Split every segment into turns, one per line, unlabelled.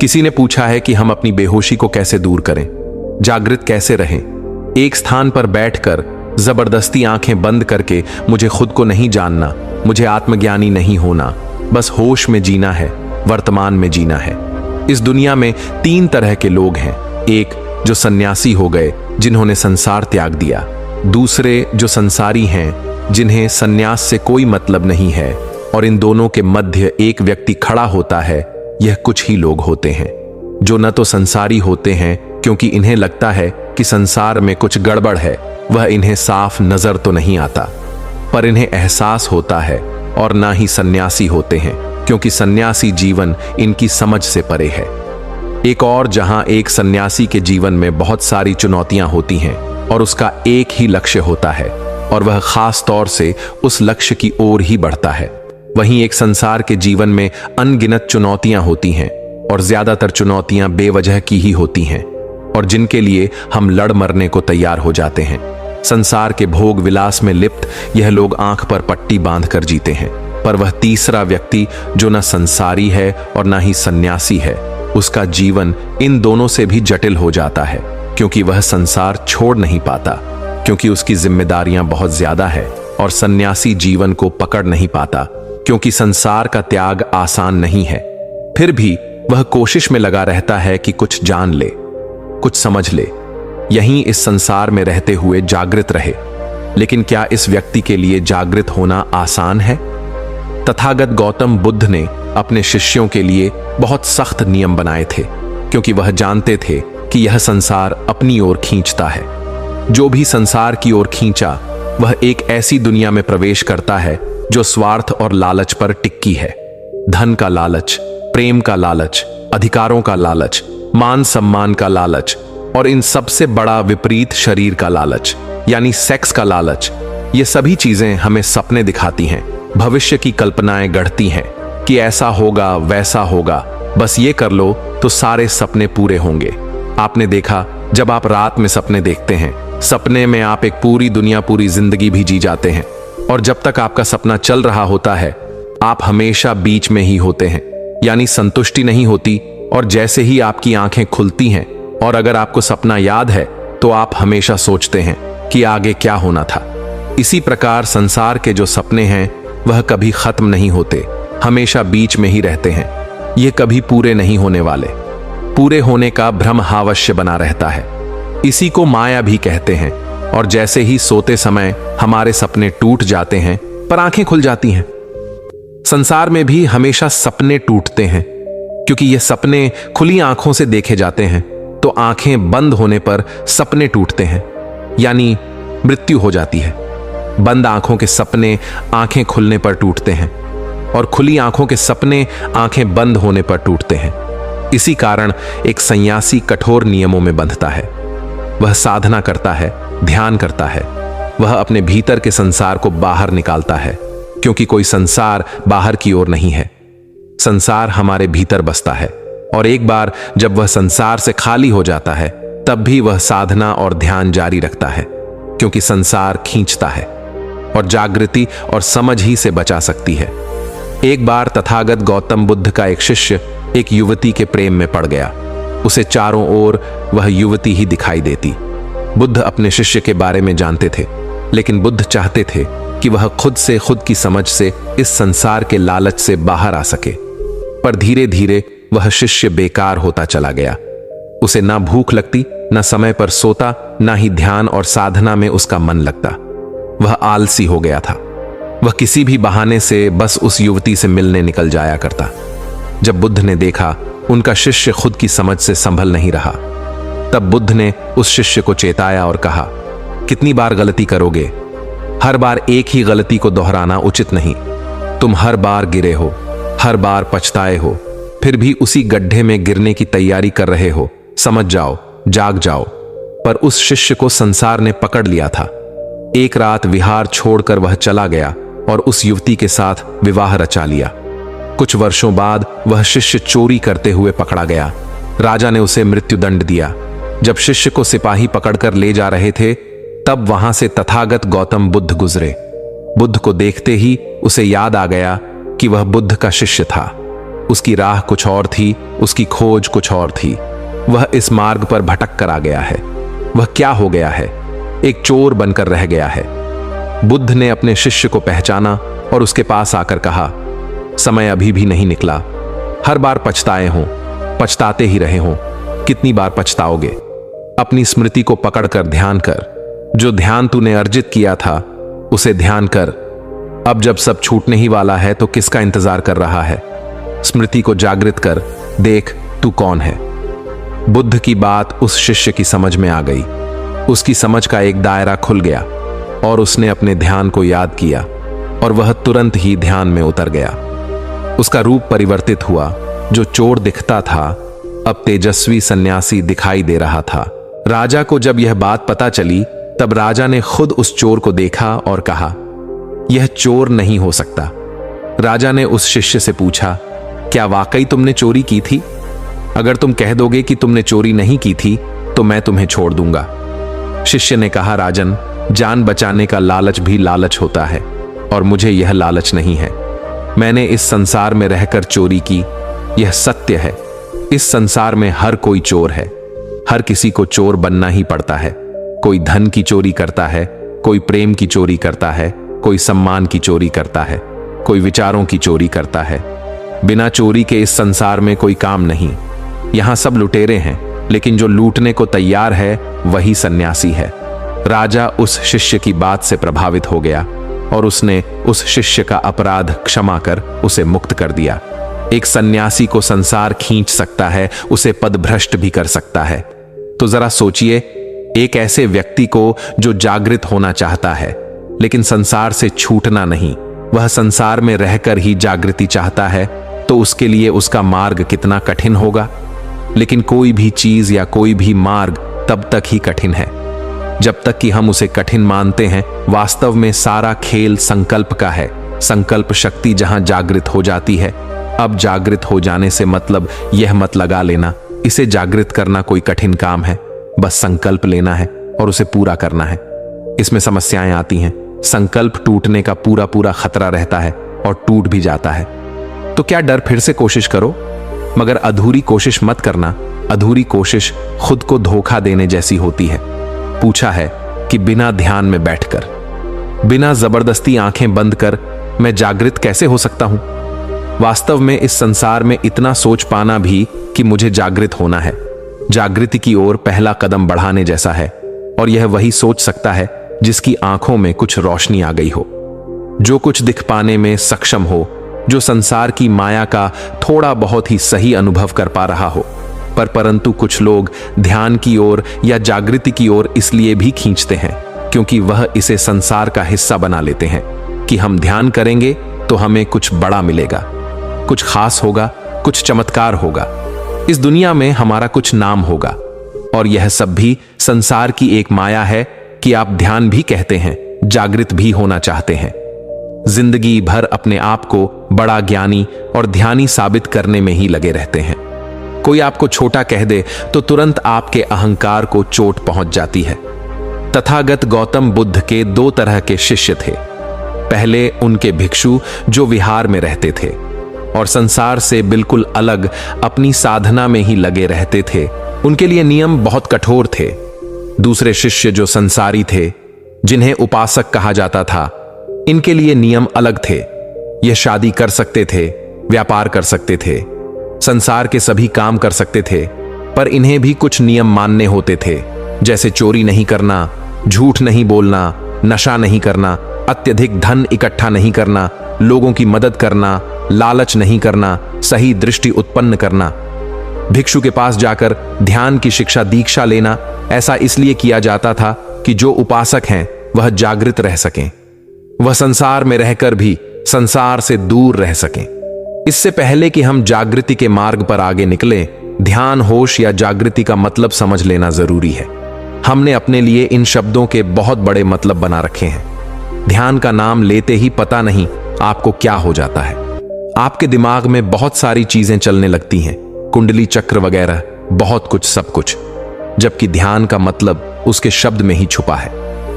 किसी ने पूछा है कि हम अपनी बेहोशी को कैसे दूर करें, जागृत कैसे रहें। एक स्थान पर बैठकर जबरदस्ती आंखें बंद करके मुझे खुद को नहीं जानना, मुझे आत्मज्ञानी नहीं होना, बस होश में जीना है, वर्तमान में जीना है। इस दुनिया में 3 तरह के लोग हैं। एक जो सन्यासी हो गए, जिन्होंने संसार त्याग दिया। दूसरे जो संसारी हैं, जिन्हें सन्यास से कोई मतलब नहीं है। और इन दोनों के मध्य एक व्यक्ति खड़ा होता है। यह कुछ ही लोग होते हैं जो न तो संसारी होते हैं क्योंकि इन्हें लगता है कि संसार में कुछ गड़बड़ है, वह इन्हें साफ नजर तो नहीं आता, पर इन्हें एहसास होता है। और ना ही सन्यासी होते हैं क्योंकि सन्यासी जीवन इनकी समझ से परे है। एक और जहां एक सन्यासी के जीवन में बहुत सारी चुनौतियां होती हैं और उसका एक ही लक्ष्य होता है और वह खास तौर से उस लक्ष्य की ओर ही बढ़ता है। वहीं एक संसार के जीवन में अनगिनत चुनौतियां होती हैं और ज्यादातर चुनौतियां बेवजह की ही होती हैं और जिनके लिए हम लड़ मरने को तैयार हो जाते हैं। संसार के भोग विलास में लिप्त यह लोग आंख पर पट्टी बांधकर जीते हैं, पर वह तीसरा व्यक्ति जो न संसारी है और न ही सन्यासी है, उसका जीवन इन दोनों से भी जटिल हो जाता है क्योंकि वह संसार छोड़ नहीं पाता, क्योंकि उसकी जिम्मेदारियां बहुत ज्यादा है। और सन्यासी जीवन को पकड़ नहीं पाता क्योंकि संसार का त्याग आसान नहीं है। फिर भी वह कोशिश में लगा रहता है कि कुछ जान ले, कुछ समझ ले, यहीं इस संसार में रहते हुए जागृत रहे। लेकिन क्या इस व्यक्ति के लिए जागृत होना आसान है? तथागत गौतम बुद्ध ने अपने शिष्यों के लिए बहुत सख्त नियम बनाए थे क्योंकि वह जानते थे कि यह संसार अपनी ओर खींचता है। जो भी संसार की ओर खींचा वह एक ऐसी दुनिया में प्रवेश करता है जो स्वार्थ और लालच पर टिकी है। धन का लालच, प्रेम का लालच, अधिकारों का लालच, मान सम्मान का लालच और इन सबसे बड़ा विपरीत शरीर का लालच यानी सेक्स का लालच। ये सभी चीजें हमें सपने दिखाती हैं, भविष्य की कल्पनाएं गढ़ती हैं कि ऐसा होगा वैसा होगा, बस ये कर लो तो सारे सपने पूरे होंगे। आपने देखा, जब आप रात में सपने देखते हैं, सपने में आप एक पूरी दुनिया, पूरी जिंदगी भी जी जाते हैं और जब तक आपका सपना चल रहा होता है आप हमेशा बीच में ही होते हैं, यानी संतुष्टि नहीं होती। और जैसे ही आपकी आंखें खुलती हैं और अगर आपको सपना याद है तो आप हमेशा सोचते हैं कि आगे क्या होना था। इसी प्रकार संसार के जो सपने हैं वह कभी खत्म नहीं होते, हमेशा बीच में ही रहते हैं। ये कभी पूरे नहीं होने वाले। पूरे होने का भ्रम अवश्य बना रहता है। इसी को माया भी कहते हैं। और जैसे ही सोते समय हमारे सपने टूट जाते हैं पर आंखें खुल जाती हैं। संसार में भी हमेशा सपने टूटते हैं क्योंकि ये सपने खुली आंखों से देखे जाते हैं, तो आंखें बंद होने पर सपने टूटते हैं, यानी मृत्यु हो जाती है। बंद आंखों के सपने आंखें खुलने पर टूटते हैं और खुली आंखों के सपने आंखें बंद होने पर टूटते हैं। इसी कारण एक सन्यासी कठोर नियमों में बंधता है। वह साधना करता है, ध्यान करता है, वह अपने भीतर के संसार को बाहर निकालता है क्योंकि कोई संसार बाहर की ओर नहीं है। संसार हमारे भीतर बसता है और एक बार जब वह संसार से खाली हो जाता है तब भी वह साधना और ध्यान जारी रखता है क्योंकि संसार खींचता है और जागृति और समझ ही से बचा सकती है। एक बार तथागत गौतम बुद्ध का एक शिष्य एक युवती के प्रेम में पड़ गया। उसे चारों ओर वह युवती ही दिखाई देती। बुद्ध अपने शिष्य के बारे में जानते थे, लेकिन बुद्ध चाहते थे कि वह खुद से, खुद की समझ से इस संसार के लालच से बाहर आ सके। पर धीरे धीरे वह शिष्य बेकार होता चला गया। उसे ना भूख लगती, ना समय पर सोता, ना ही ध्यान और साधना में उसका मन लगता। वह आलसी हो गया था। वह किसी भी बहाने से बस उस युवती से मिलने निकल जाया करता। जब बुद्ध ने देखा उनका शिष्य खुद की समझ से संभल नहीं रहा, तब बुद्ध ने उस शिष्य को चेताया और कहा, कितनी बार गलती करोगे? हर बार एक ही गलती को दोहराना उचित नहीं। तुम हर बार गिरे हो, हर बार पछताए हो, फिर भी उसी गड्ढे में गिरने की तैयारी कर रहे हो। समझ जाओ, जाग जाओ। पर उस शिष्य को संसार ने पकड़ लिया था। एक रात विहार छोड़कर वह चला गया और उस युवती के साथ विवाह रचा लिया। कुछ वर्षों बाद वह शिष्य चोरी करते हुए पकड़ा गया। राजा ने उसे मृत्युदंड दिया। जब शिष्य को सिपाही पकड़कर ले जा रहे थे तब वहां से तथागत गौतम बुद्ध गुजरे। बुद्ध को देखते ही उसे याद आ गया कि वह बुद्ध का शिष्य था। उसकी राह कुछ और थी, उसकी खोज कुछ और थी। वह इस मार्ग पर भटक कर आ गया है। वह क्या हो गया है? एक चोर बनकर रह गया है। बुद्ध ने अपने शिष्य को पहचाना और उसके पास आकर कहा, समय अभी भी नहीं निकला। हर बार पछताए हों, पछताते ही रहे हों। कितनी बार पछताओगे? अपनी स्मृति को पकड़कर ध्यान कर। जो ध्यान तूने अर्जित किया था उसे ध्यान कर। अब जब सब छूटने ही वाला है तो किसका इंतजार कर रहा है? स्मृति को जागृत कर, देख तू कौन है। बुद्ध की बात उस शिष्य की समझ में आ गई। उसकी समझ का एक दायरा खुल गया और उसने अपने ध्यान को याद किया और वह तुरंत ही ध्यान में उतर गया। उसका रूप परिवर्तित हुआ। जो चोर दिखता था अब तेजस्वी सन्यासी दिखाई दे रहा था। राजा को जब यह बात पता चली तब राजा ने खुद उस चोर को देखा और कहा, यह चोर नहीं हो सकता। राजा ने उस शिष्य से पूछा, क्या वाकई तुमने चोरी की थी? अगर तुम कह दोगे कि तुमने चोरी नहीं की थी तो मैं तुम्हें छोड़ दूंगा। शिष्य ने कहा, राजन, जान बचाने का लालच भी लालच होता है और मुझे यह लालच नहीं है। मैंने इस संसार में रहकर चोरी की, यह सत्य है। इस संसार में हर कोई चोर है। हर किसी को चोर बनना ही पड़ता है। कोई धन की चोरी करता है, कोई प्रेम की चोरी करता है, कोई सम्मान की चोरी करता है, कोई विचारों की चोरी करता है। बिना चोरी के इस संसार में कोई काम नहीं। यहां सब लुटेरे हैं, लेकिन जो लूटने को तैयार है वही सन्यासी है। राजा उस शिष्य की बात से प्रभावित हो गया और उसने उस शिष्य का अपराध क्षमा कर उसे मुक्त कर दिया। एक सन्यासी को संसार खींच सकता है, उसे पदभ्रष्ट भी कर सकता है। तो जरा सोचिए, एक ऐसे व्यक्ति को जो जागृत होना चाहता है लेकिन संसार से छूटना नहीं, वह संसार में रहकर ही जागृति चाहता है, तो उसके लिए उसका मार्ग कितना कठिन होगा। लेकिन कोई भी चीज या कोई भी मार्ग तब तक ही कठिन है जब तक कि हम उसे कठिन मानते हैं। वास्तव में सारा खेल संकल्प का है। संकल्प शक्ति जहां जागृत हो जाती है। अब जागृत हो जाने से मतलब यह मत लगा लेना इसे जागृत करना कोई कठिन काम है। बस संकल्प लेना है और उसे पूरा करना है। इसमें समस्याएं आती हैं। संकल्प टूटने का पूरा पूरा खतरा रहता है और टूट भी जाता है। तो क्या डर? फिर से कोशिश करो, मगर अधूरी कोशिश मत करना। अधूरी कोशिश खुद को धोखा देने जैसी होती है। पूछा है कि बिना ध्यान में बैठकर, बिना जबरदस्ती आंखें बंद कर मैं जागृत कैसे हो सकता हूं? वास्तव में इस संसार में इतना सोच पाना भी कि मुझे जागृत होना है, जागृति की ओर पहला कदम बढ़ाने जैसा है। और यह वही सोच सकता है जिसकी आंखों में कुछ रोशनी आ गई हो, जो कुछ दिख पाने में सक्षम हो, जो संसार की माया का थोड़ा बहुत ही सही अनुभव कर पा रहा हो। परंतु कुछ लोग ध्यान की ओर या जागृति की ओर इसलिए भी खींचते हैं क्योंकि वह इसे संसार का हिस्सा बना लेते हैं कि हम ध्यान करेंगे तो हमें कुछ बड़ा मिलेगा, कुछ खास होगा, कुछ चमत्कार होगा, इस दुनिया में हमारा कुछ नाम होगा। और यह सब भी संसार की एक माया है कि आप ध्यान भी कहते हैं, जागृत भी होना चाहते हैं। जिंदगी भर अपने आप को बड़ा ज्ञानी और ध्यानी साबित करने में ही लगे रहते हैं। कोई आपको छोटा कह दे तो तुरंत आपके अहंकार को चोट पहुंच जाती है। तथागत गौतम बुद्ध के दो तरह के शिष्य थे। पहले उनके भिक्षु जो विहार में रहते थे और संसार से बिल्कुल अलग अपनी साधना में ही लगे रहते थे। उनके लिए नियम बहुत कठोर थे। दूसरे शिष्य जो संसारी थे, जिन्हें उपासक कहा जाता था, इनके लिए नियम अलग थे। यह शादी कर सकते थे, व्यापार कर सकते थे, संसार के सभी काम कर सकते थे, पर इन्हें भी कुछ नियम मानने होते थे, जैसे चोरी नहीं करना, झूठ नहीं बोलना, नशा नहीं करना, अत्यधिक धन इकट्ठा नहीं करना, लोगों की मदद करना, लालच नहीं करना, सही दृष्टि उत्पन्न करना। भिक्षु के पास जाकर ध्यान की शिक्षा दीक्षा लेना ऐसा इसलिए किया जाता था कि जो उपासक हैं वह जागृत रह सकें, वह संसार में रहकर भी संसार से दूर रह सकें। इससे पहले कि हम जागृति के मार्ग पर आगे निकलें, ध्यान, होश या जागृति का मतलब समझ लेना जरूरी है। हमने अपने लिए इन शब्दों के बहुत बड़े मतलब बना रखे हैं। ध्यान का नाम लेते ही पता नहीं आपको क्या हो जाता है। आपके दिमाग में बहुत सारी चीजें चलने लगती हैं, कुंडली चक्र वगैरह, बहुत कुछ, सब कुछ, जबकि ध्यान का मतलब उसके शब्द में ही छुपा है।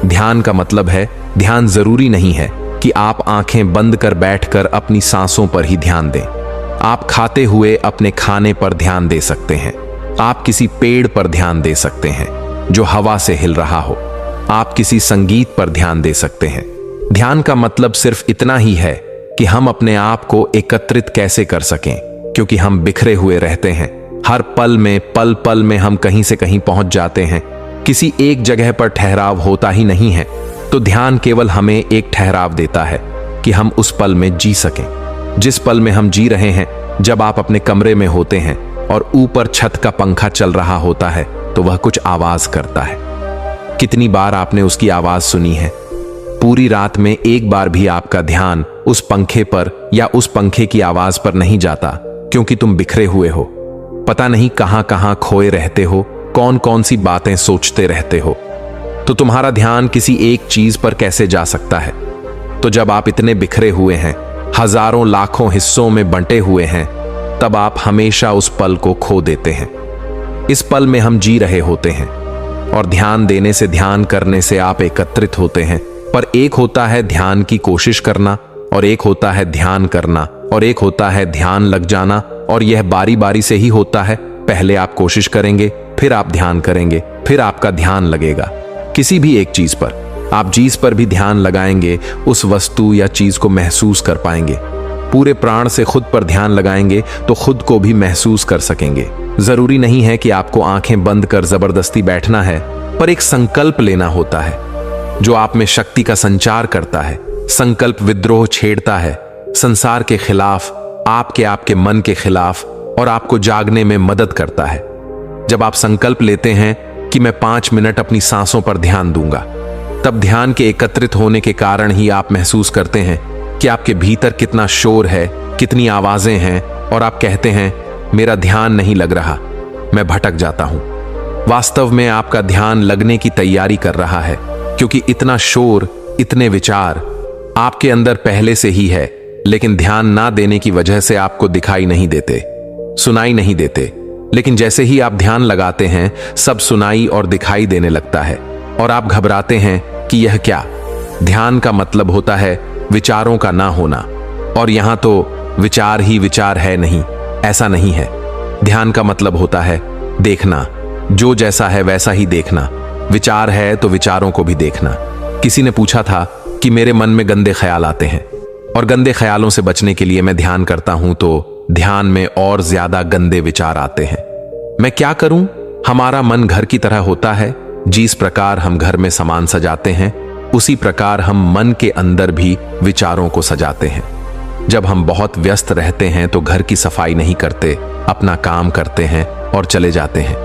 ध्यान का मतलब है, ध्यान जरूरी नहीं है कि आप आंखें बंद कर बैठकर अपनी सांसों पर ही ध्यान दें। आप खाते हुए अपने खाने पर ध्यान दे सकते हैं। आप किसी पेड़ पर ध्यान दे सकते हैं जो हवा से हिल रहा हो। आप किसी संगीत पर ध्यान दे सकते हैं। ध्यान का मतलब सिर्फ इतना ही है कि हम अपने आप को एकत्रित कैसे कर सकें, क्योंकि हम बिखरे हुए रहते हैं। हर पल में पल पल में हम कहीं से कहीं पहुंच जाते हैं। किसी एक जगह पर ठहराव होता ही नहीं है। तो ध्यान केवल हमें एक ठहराव देता है कि हम उस पल में जी सकें। जिस पल में हम जी रहे हैं, जब आप अपने कमरे में होते हैं और ऊपर छत का पंखा चल रहा होता है तो वह कुछ आवाज करता है। कितनी बार आपने उसकी आवाज सुनी है? पूरी रात में एक बार भी आपका ध्यान उस पंखे पर या उस पंखे की आवाज पर नहीं जाता, क्योंकि तुम बिखरे हुए हो। पता नहीं कहां कहां खोए रहते हो, कौन कौन सी बातें सोचते रहते हो। तो तुम्हारा ध्यान किसी एक चीज पर कैसे जा सकता है? तो जब आप इतने बिखरे हुए हैं, हजारों लाखों हिस्सों में बंटे हुए हैं, तब आप हमेशा उस पल को खो देते हैं। इस पल में हम जी रहे होते हैं और ध्यान देने से, ध्यान करने से आप एकत्रित होते हैं। पर एक होता है ध्यान की कोशिश करना, और एक होता है ध्यान करना, और एक होता है ध्यान लग जाना। और यह बारी बारी से ही होता है। पहले आप कोशिश करेंगे, फिर आप ध्यान करेंगे, फिर आपका ध्यान लगेगा किसी भी एक चीज पर। आप जिस पर भी ध्यान लगाएंगे, उस वस्तु या चीज को महसूस कर पाएंगे। पूरे प्राण से खुद पर ध्यान लगाएंगे तो खुद को भी महसूस कर सकेंगे। जरूरी नहीं है कि आपको आंखें बंद कर जबरदस्ती बैठना है, पर एक संकल्प लेना होता है जो आप में शक्ति का संचार करता है। संकल्प विद्रोह छेड़ता है, संसार के खिलाफ, आपके मन के खिलाफ, और आपको जागने में मदद करता है। जब आप संकल्प लेते हैं कि मैं 5 मिनट अपनी सांसों पर ध्यान दूंगा, तब ध्यान के एकत्रित होने के कारण ही आप महसूस करते हैं कि आपके भीतर कितना शोर है, कितनी आवाजें हैं, और आप कहते हैं मेरा ध्यान नहीं लग रहा, मैं भटक जाता हूं। वास्तव में आपका ध्यान लगने की तैयारी कर रहा है, क्योंकि इतना शोर, इतने विचार आपके अंदर पहले से ही है, लेकिन ध्यान ना देने की वजह से आपको दिखाई नहीं देते, सुनाई नहीं देते। लेकिन जैसे ही आप ध्यान लगाते हैं, सब सुनाई और दिखाई देने लगता है, और आप घबराते हैं कि यह क्या। ध्यान का मतलब होता है विचारों का ना होना, और यहां तो विचार ही विचार है नहीं, ऐसा नहीं है। ध्यान का मतलब होता है देखना, जो जैसा है वैसा ही देखना। विचार है तो विचारों को भी देखना। किसी ने पूछा था कि मेरे मन में गंदे ख्याल आते हैं, और गंदे ख्यालों से बचने के लिए मैं ध्यान करता हूं तो ध्यान में और ज्यादा गंदे विचार आते हैं। मैं क्या करूं? हमारा मन घर की तरह होता है। जिस प्रकार हम घर में सामान सजाते हैं, उसी प्रकार हम मन के अंदर भी विचारों को सजाते हैं। जब हम बहुत व्यस्त रहते हैं तो घर की सफाई नहीं करते, अपना काम करते हैं और चले जाते हैं।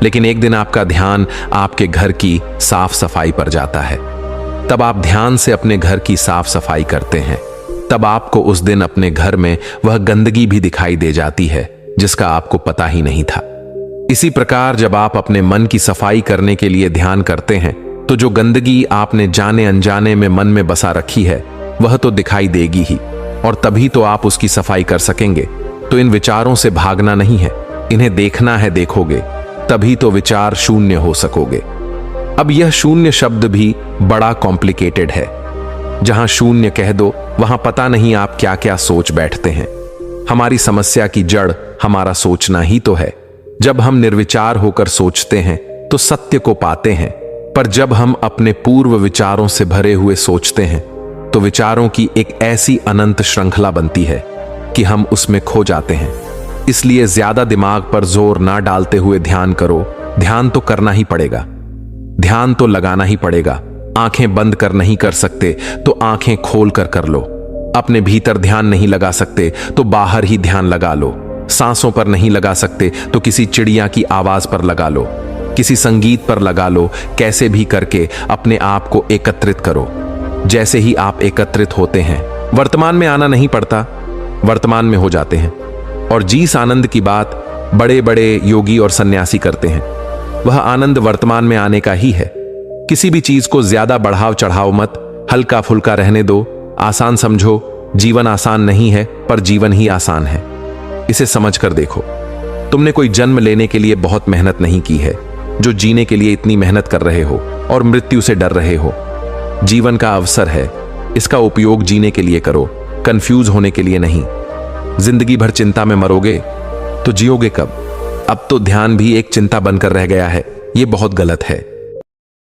लेकिन एक दिन आपका ध्यान आपके घर की साफ सफाई पर जाता है। तब आप ध्यान से अपने घर की साफ सफाई करते हैं। तब आपको उस दिन अपने घर में वह गंदगी भी दिखाई दे जाती है जिसका आपको पता ही नहीं था। इसी प्रकार जब आप अपने मन की सफाई करने के लिए ध्यान करते हैं, तो जो गंदगी आपने जाने अनजाने में मन में बसा रखी है, वह तो दिखाई देगी ही, और तभी तो आप उसकी सफाई कर सकेंगे। तो इन विचारों से भागना नहीं है, इन्हें देखना है। देखोगे तभी तो विचार शून्य हो सकोगे। अब यह शून्य शब्द भी बड़ा कॉम्प्लिकेटेड है। जहां शून्य कह दो, वहां पता नहीं आप क्या क्या सोच बैठते हैं। हमारी समस्या की जड़ हमारा सोचना ही तो है। जब हम निर्विचार होकर सोचते हैं तो सत्य को पाते हैं, पर जब हम अपने पूर्व विचारों से भरे हुए सोचते हैं तो विचारों की एक ऐसी अनंत श्रृंखला बनती है कि हम उसमें खो जाते हैं। इसलिए ज्यादा दिमाग पर जोर ना डालते हुए ध्यान करो। ध्यान तो करना ही पड़ेगा, ध्यान तो लगाना ही पड़ेगा। आंखें बंद कर नहीं कर सकते तो आंखें खोल कर कर लो। अपने भीतर ध्यान नहीं लगा सकते तो बाहर ही ध्यान लगा लो। सांसों पर नहीं लगा सकते तो किसी चिड़िया की आवाज पर लगा लो, किसी संगीत पर लगा लो। कैसे भी करके अपने आप को एकत्रित करो। जैसे ही आप एकत्रित होते हैं, वर्तमान में आना नहीं पड़ता, वर्तमान में हो जाते हैं। और जिस आनंद की बात बड़े बड़े योगी और सन्यासी करते हैं, वह आनंद वर्तमान में आने का ही है। किसी भी चीज को ज्यादा बढ़ाव चढ़ाओ मत, हल्का फुल्का रहने दो। आसान समझो, जीवन आसान नहीं है, पर जीवन ही आसान है। इसे समझ कर देखो। तुमने कोई जन्म लेने के लिए बहुत मेहनत नहीं की है, जो जीने के लिए इतनी मेहनत कर रहे हो और मृत्यु से डर रहे हो। जीवन का अवसर है, इसका उपयोग जीने के लिए करो, कंफ्यूज होने के लिए नहीं। जिंदगी भर चिंता में मरोगे तो जियोगे कब? अब तो ध्यान भी एक चिंता बनकर रह गया है। ये बहुत गलत है।